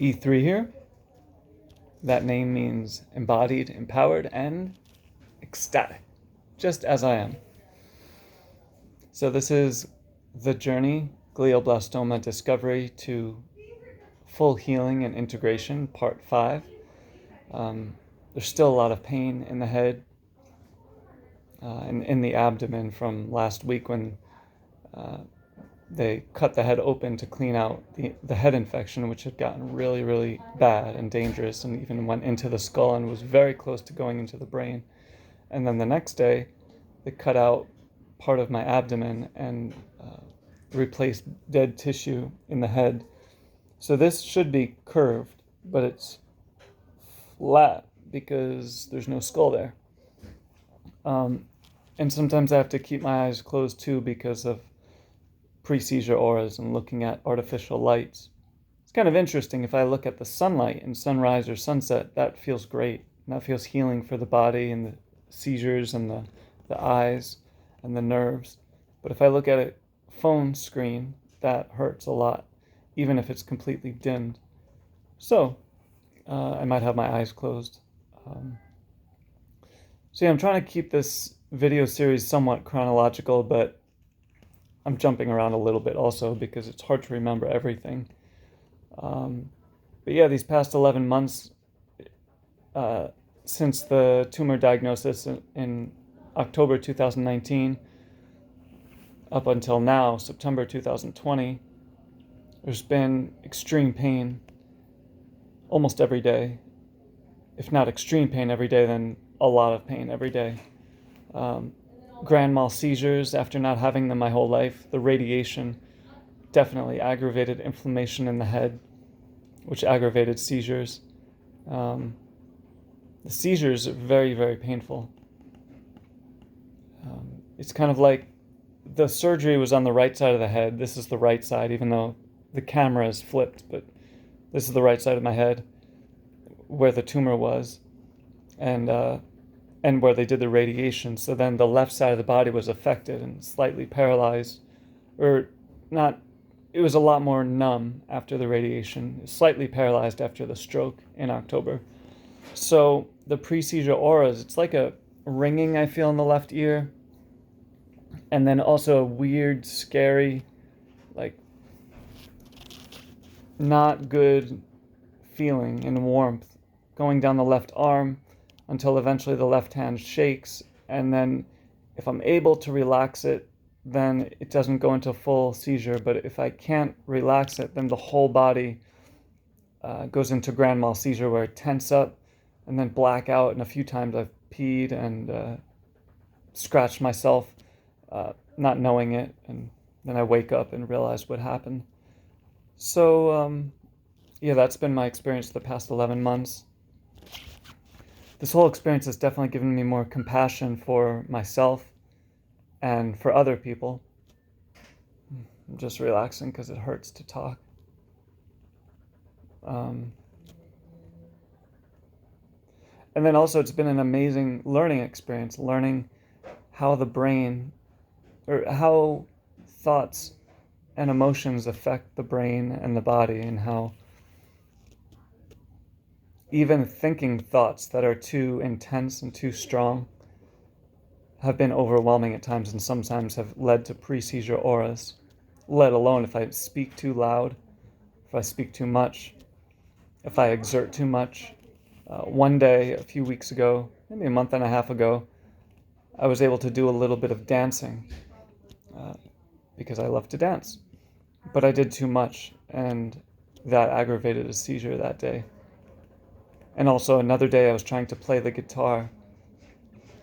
E3 here. That name means embodied, empowered, and ecstatic, just as I am. So this is the journey, glioblastoma discovery to full healing and integration, part 5. There's still a lot of pain in the head and in the abdomen from last week when they cut the head open to clean out the head infection, which had gotten really, really bad and dangerous and even went into the skull and was very close to going into the brain. And then the next day, they cut out part of my abdomen and replaced dead tissue in the head. So this should be curved, but it's flat because there's no skull there. And sometimes I have to keep my eyes closed too because of pre-seizure auras and looking at artificial lights. It's kind of interesting. If I look at the sunlight in sunrise or sunset, that feels great. And that feels healing for the body and the seizures and the eyes and the nerves. But if I look at a phone screen, that hurts a lot, even if it's completely dimmed. So I might have my eyes closed. So yeah, I'm trying to keep this video series somewhat chronological, but I'm jumping around a little bit also because it's hard to remember everything. But yeah, these past 11 months since the tumor diagnosis in October 2019 up until now, September 2020, there's been extreme pain almost every day. If not extreme pain every day, then a lot of pain every day. Grand mal seizures after not having them my whole life. The radiation definitely aggravated inflammation in the head, which aggravated seizures. The seizures are very, very painful. It's kind of like the surgery was on the right side of the head. This is the right side, even though the camera is flipped, but this is the right side of my head where the tumor was. And where they did the radiation. So then the left side of the body was affected and slightly paralyzed, or not, it was a lot more numb after the radiation, slightly paralyzed after the stroke in October. So the pre-seizure auras, it's like a ringing I feel in the left ear, and then also a weird, scary, like not good feeling and warmth going down the left arm, until eventually the left hand shakes, and then if I'm able to relax it, then it doesn't go into full seizure. But if I can't relax it, then the whole body goes into grand mal seizure, where I tense up and then black out. And a few times I've peed and scratched myself, not knowing it, and then I wake up and realize what happened. So yeah, that's been my experience the past 11 months. This whole experience has definitely given me more compassion for myself and for other people. I'm just relaxing because it hurts to talk. And then also it's been an amazing learning experience, learning how the brain, or how thoughts and emotions affect the brain and the body, and how even thinking thoughts that are too intense and too strong have been overwhelming at times, and sometimes have led to pre-seizure auras, let alone if I speak too loud, if I speak too much, if I exert too much. One day, a few weeks ago, maybe a month and a half ago, I was able to do a little bit of dancing because I love to dance. But I did too much, and that aggravated a seizure that day. And also another day I was trying to play the guitar,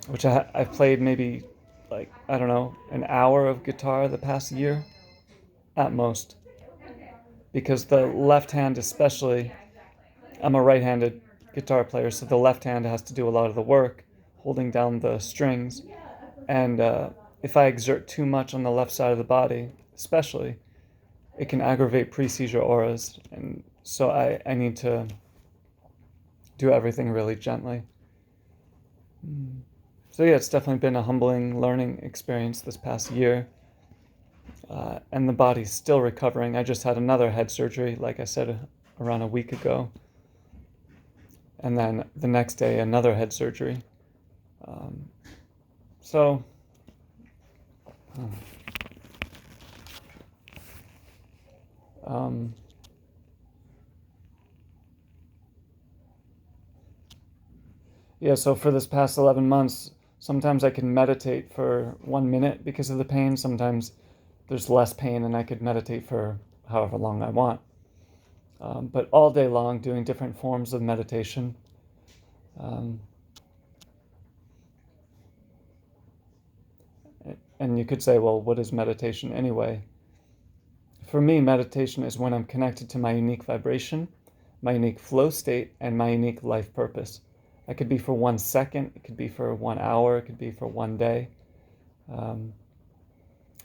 which I've played maybe, like, I don't know, an hour of guitar the past year at most. Because the left hand especially, I'm a right-handed guitar player, so the left hand has to do a lot of the work, holding down the strings. And if I exert too much on the left side of the body, especially, it can aggravate pre-seizure auras. And so I need to do everything really gently. So yeah, it's definitely been a humbling learning experience this past year. And the body's still recovering. I just had another head surgery, like I said around a week ago. And then the next day, another head surgery. Um, so, um, yeah, so for this past 11 months, sometimes I can meditate for 1 minute because of the pain. Sometimes there's less pain and I could meditate for however long I want. But all day long, doing different forms of meditation. And you could say, well, what is meditation anyway? For me, meditation is when I'm connected to my unique vibration, my unique flow state, and my unique life purpose. It could be for 1 second, it could be for 1 hour, it could be for 1 day.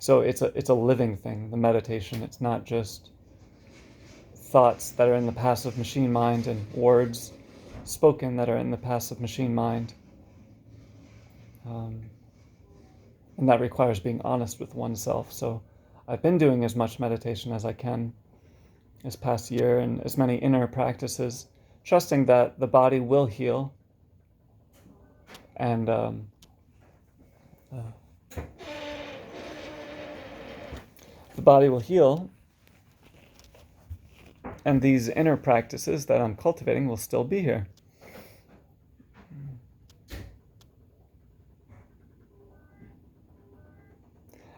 So it's a living thing, the meditation. It's not just thoughts that are in the passive machine mind and words spoken that are in the passive machine mind. And that requires being honest with oneself. So I've been doing as much meditation as I can this past year and as many inner practices, trusting that the body will heal and the body will heal, and these inner practices that I'm cultivating will still be here.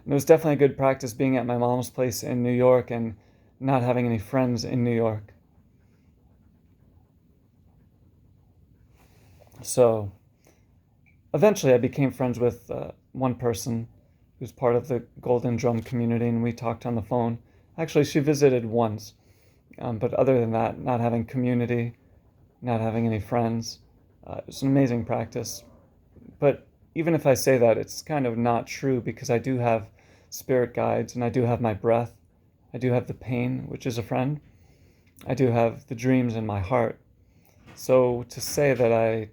And it was definitely a good practice being at my mom's place in New York and not having any friends in New York. So eventually I became friends with one person who's part of the Golden Drum community, and we talked on the phone. Actually, she visited once, but other than that, not having community, not having any friends, it's an amazing practice. But even if I say that, it's kind of not true because I do have spirit guides and I do have my breath. I do have the pain, which is a friend. I do have the dreams in my heart. So to say that I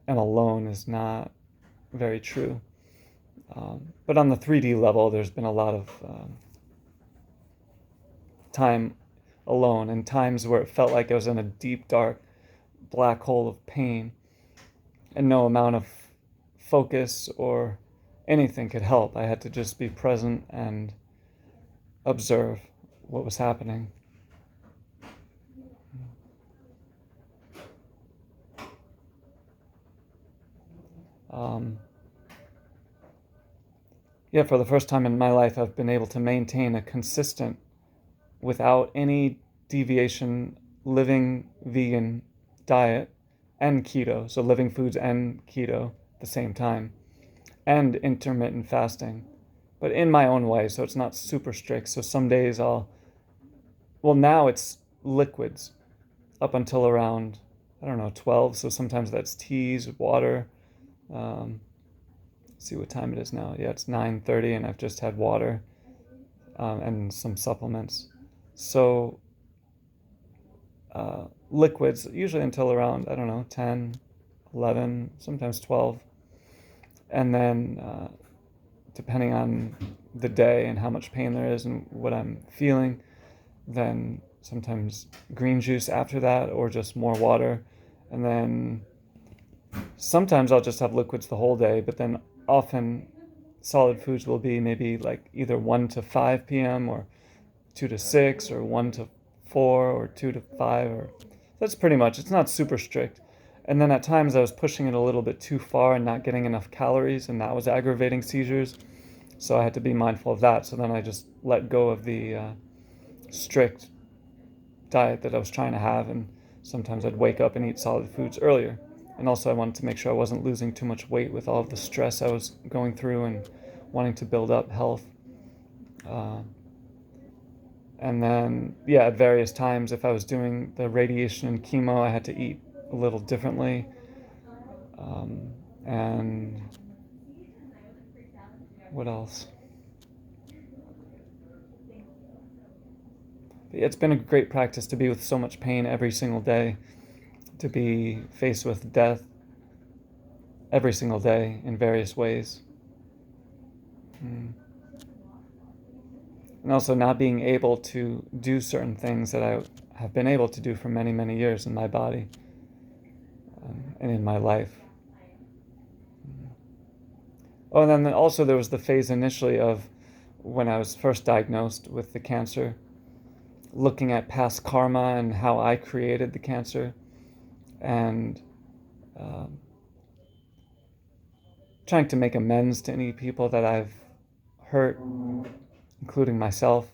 am alone is not very true. But on the 3D level, there's been a lot of time alone and times where it felt like I was in a deep, dark black hole of pain and no amount of focus or anything could help. I had to just be present and observe what was happening. For the first time in my life, I've been able to maintain a consistent, without any deviation, living vegan diet and keto, so living foods and keto at the same time, and intermittent fasting, but in my own way, so it's not super strict. So some days now it's liquids up until around, 12, so sometimes that's teas, water. See what time it is now. Yeah, it's 9:30 and I've just had water and some supplements. So liquids, usually until around, 10, 11, sometimes 12. And then depending on the day and how much pain there is and what I'm feeling, then sometimes green juice after that or just more water. And then sometimes I'll just have liquids the whole day, but then often solid foods will be maybe like either 1 to 5 p.m. or 2 to 6 or 1 to 4 or 2 to 5, or that's pretty much. It's not super strict. And then at times I was pushing it a little bit too far and not getting enough calories, and that was aggravating seizures. So I had to be mindful of that. So then I just let go of the strict diet that I was trying to have, and sometimes I'd wake up and eat solid foods earlier. And also I wanted to make sure I wasn't losing too much weight with all of the stress I was going through and wanting to build up health. And then, at various times, if I was doing the radiation and chemo, I had to eat a little differently. And what else? It's been a great practice to be with so much pain every single day, to be faced with death every single day in various ways. And also not being able to do certain things that I have been able to do for many, many years in my body and in my life. Oh, and then also there was the phase initially of when I was first diagnosed with the cancer, looking at past karma and how I created the cancer, and trying to make amends to any people that I've hurt, including myself.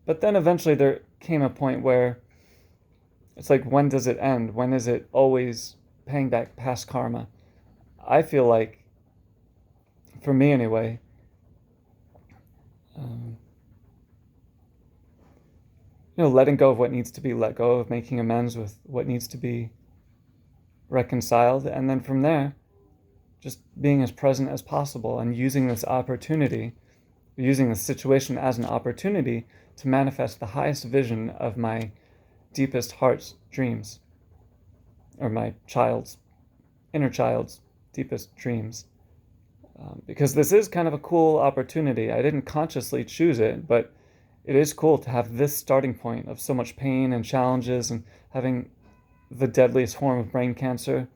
But then eventually there came a point where it's like, when does it end? When is it always paying back past karma? I feel like, for me anyway, letting go of what needs to be let go of, making amends with what needs to be reconciled, and then from there, just being as present as possible and using this opportunity, using this situation as an opportunity to manifest the highest vision of my deepest heart's dreams, or my inner child's deepest dreams. Because this is kind of a cool opportunity. I didn't consciously choose it, but it is cool to have this starting point of so much pain and challenges, and having the deadliest form of brain cancer,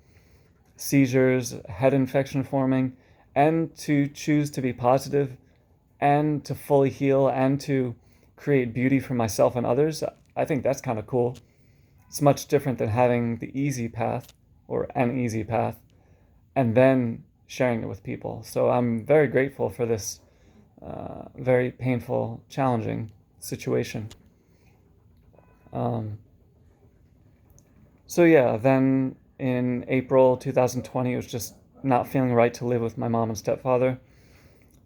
seizures, head infection forming, and to choose to be positive and to fully heal and to create beauty for myself and others. I think that's kind of cool. It's much different than having the easy path, or an easy path, and then sharing it with people. So I'm very grateful for this very painful, challenging situation. So yeah, then in April 2020, it was just not feeling right to live with my mom and stepfather.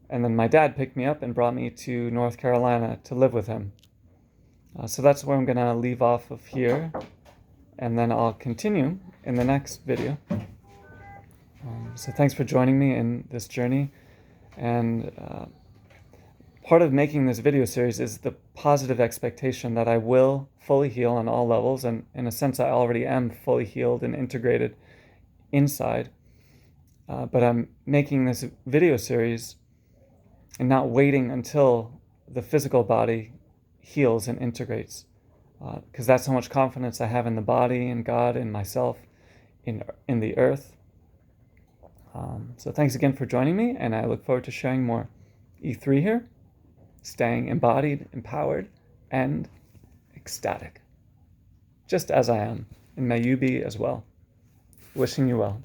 And then my dad picked me up and brought me to North Carolina to live with him. So that's where I'm going to leave off of here. And then I'll continue in the next video. So thanks for joining me in this journey. And part of making this video series is the positive expectation that I will fully heal on all levels. And in a sense, I already am fully healed and integrated inside. But I'm making this video series and not waiting until the physical body heals and integrates. Because that's how much confidence I have in the body, in God, in myself, in the earth. So thanks again for joining me, and I look forward to sharing more. E3 here, staying embodied, empowered, and ecstatic. Just as I am, and may you be as well. Wishing you well.